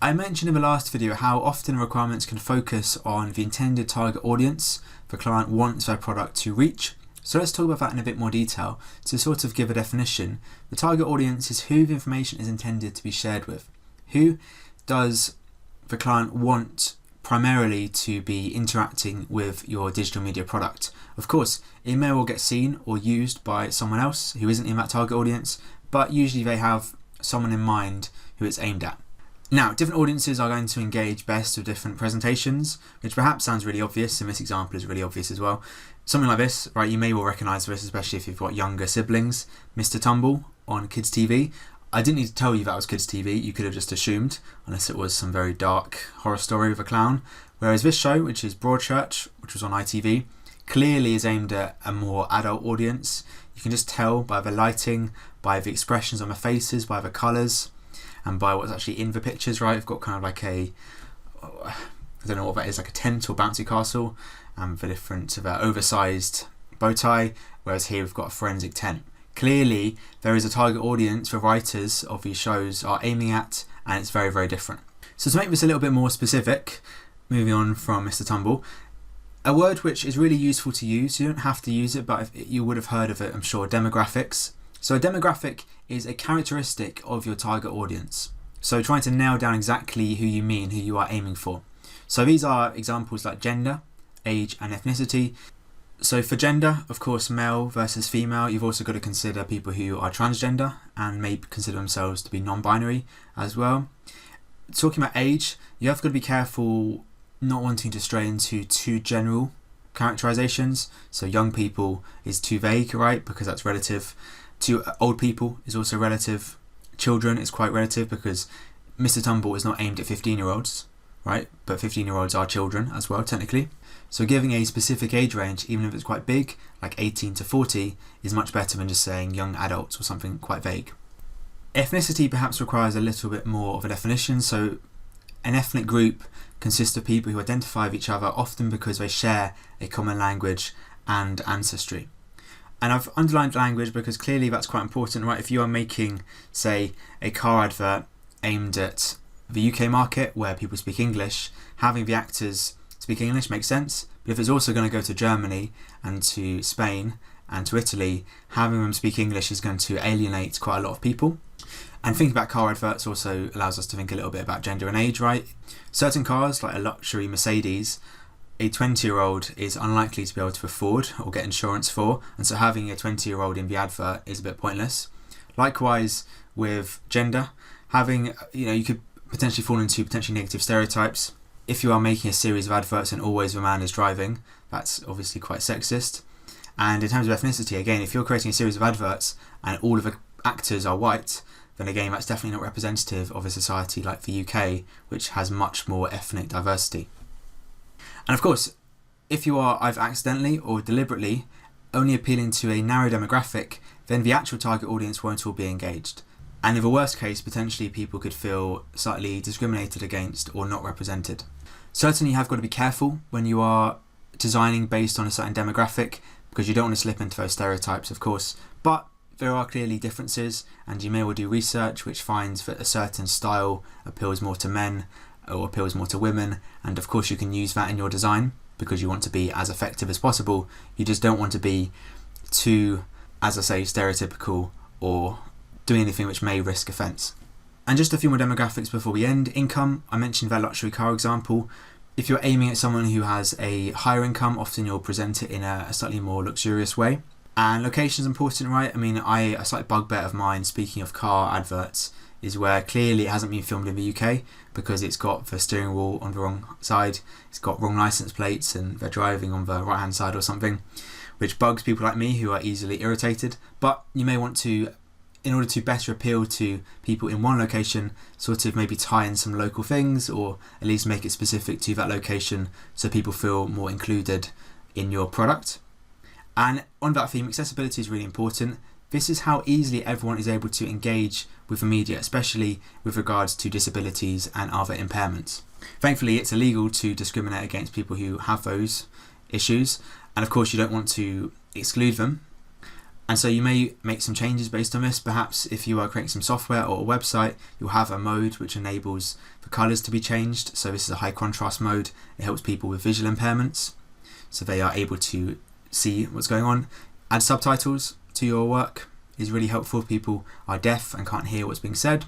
I mentioned in the last video how often requirements can focus on the intended target audience the client wants their product to reach. So let's talk about that in a bit more detail. To sort of give a definition, the target audience is who the information is intended to be shared with. Who does the client want primarily to be interacting with your digital media product? Of course, it may well get seen or used by someone else who isn't in that target audience, but usually they have someone in mind who it's aimed at. Now, different audiences are going to engage best with different presentations, which perhaps sounds really obvious, and this example is really obvious as well. Something like this, right, you may well recognise this, especially if you've got younger siblings. Mr. Tumble on Kids TV. I didn't need to tell you that was Kids TV, you could have just assumed, unless it was some very dark horror story with a clown. Whereas this show, which is Broadchurch, which was on ITV, clearly is aimed at a more adult audience. You can just tell by the lighting, by the expressions on the faces, by the colours, and by what's actually in the pictures, right? We've got kind of like I don't know what that is, like a tent or bouncy castle, and the different oversized bow tie, whereas here we've got a forensic tent. Clearly, there is a target audience the writers of these shows are aiming at, and it's very, very different. So to make this a little bit more specific, moving on from Mr. Tumble, a word which is really useful to use, you don't have to use it, but you would have heard of it, I'm sure, demographics. So a demographic is a characteristic of your target audience. So trying to nail down exactly who you mean, who you are aiming for. So these are examples like gender, age and ethnicity. So for gender, of course, male versus female, you've also got to consider people who are transgender and may consider themselves to be non-binary as well. Talking about age, you have got to be careful not wanting to stray into too general characterizations. So young people is too vague, right? Because that's relative. To old people is also relative. Children is quite relative because Mr. Tumble is not aimed at 15-year-olds, right? But 15-year-olds are children as well, technically. So giving a specific age range, even if it's quite big, like 18 to 40, is much better than just saying young adults or something quite vague. Ethnicity perhaps requires a little bit more of a definition. So an ethnic group consists of people who identify with each other often because they share a common language and ancestry. And I've underlined language because clearly that's quite important, right? If you are making, say, a car advert aimed at the UK market where people speak English, having the actors speak English makes sense. But if it's also going to go to Germany and to Spain and to Italy, having them speak English is going to alienate quite a lot of people. And thinking about car adverts also allows us to think a little bit about gender and age, right? Certain cars, like a luxury Mercedes, a 20-year-old is unlikely to be able to afford or get insurance for, and so having a 20-year-old in the advert is a bit pointless. Likewise with gender, having, you could potentially fall into potentially negative stereotypes. If you are making a series of adverts and always the man is driving, that's obviously quite sexist. And in terms of ethnicity, again, if you're creating a series of adverts and all of the actors are white, then again, that's definitely not representative of a society like the UK, which has much more ethnic diversity. And of course, if you are either accidentally or deliberately only appealing to a narrow demographic, then the actual target audience won't all be engaged. And in the worst case, potentially people could feel slightly discriminated against or not represented. Certainly you have got to be careful when you are designing based on a certain demographic, because you don't want to slip into those stereotypes, of course. But there are clearly differences, and you may well do research which finds that a certain style appeals more to men or appeals more to women, and of course you can use that in your design because you want to be as effective as possible. You just don't want to be too, as I say, stereotypical or doing anything which may risk offence. And just a few more demographics before we end. Income, I mentioned that luxury car example. If you're aiming at someone who has a higher income, often you'll present it in a slightly more luxurious way. And location is important, right? I mean, a slight bugbear of mine, speaking of car adverts, is where clearly it hasn't been filmed in the UK because it's got the steering wheel on the wrong side, it's got wrong license plates, and they're driving on the right hand side or something, which bugs people like me who are easily irritated. But you may want to, in order to better appeal to people in one location, sort of maybe tie in some local things or at least make it specific to that location so people feel more included in your product. And on that theme, accessibility is really important. This is how easily everyone is able to engage with the media, especially with regards to disabilities and other impairments. Thankfully, it's illegal to discriminate against people who have those issues, and of course you don't want to exclude them. And so you may make some changes based on this. Perhaps if you are creating some software or a website, you'll have a mode which enables the colours to be changed. So this is a high contrast mode. It helps people with visual impairments, so they are able to see what's going on. Add subtitles to your work is really helpful if people are deaf and can't hear what's being said.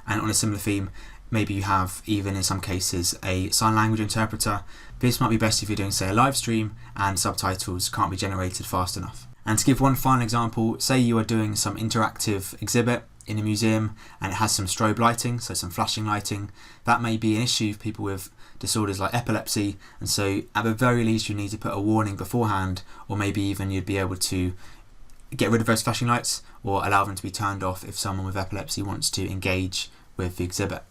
And on a similar theme, maybe you have, even in some cases, a sign language interpreter. This might be best if you're doing, say, a live stream and subtitles can't be generated fast enough. And to give one final example, say you are doing some interactive exhibit in a museum and it has some strobe lighting, so some flashing lighting. That may be an issue for people with disorders like epilepsy, and so at the very least you need to put a warning beforehand, or maybe even you'd be able to get rid of those flashing lights or allow them to be turned off if someone with epilepsy wants to engage with the exhibit.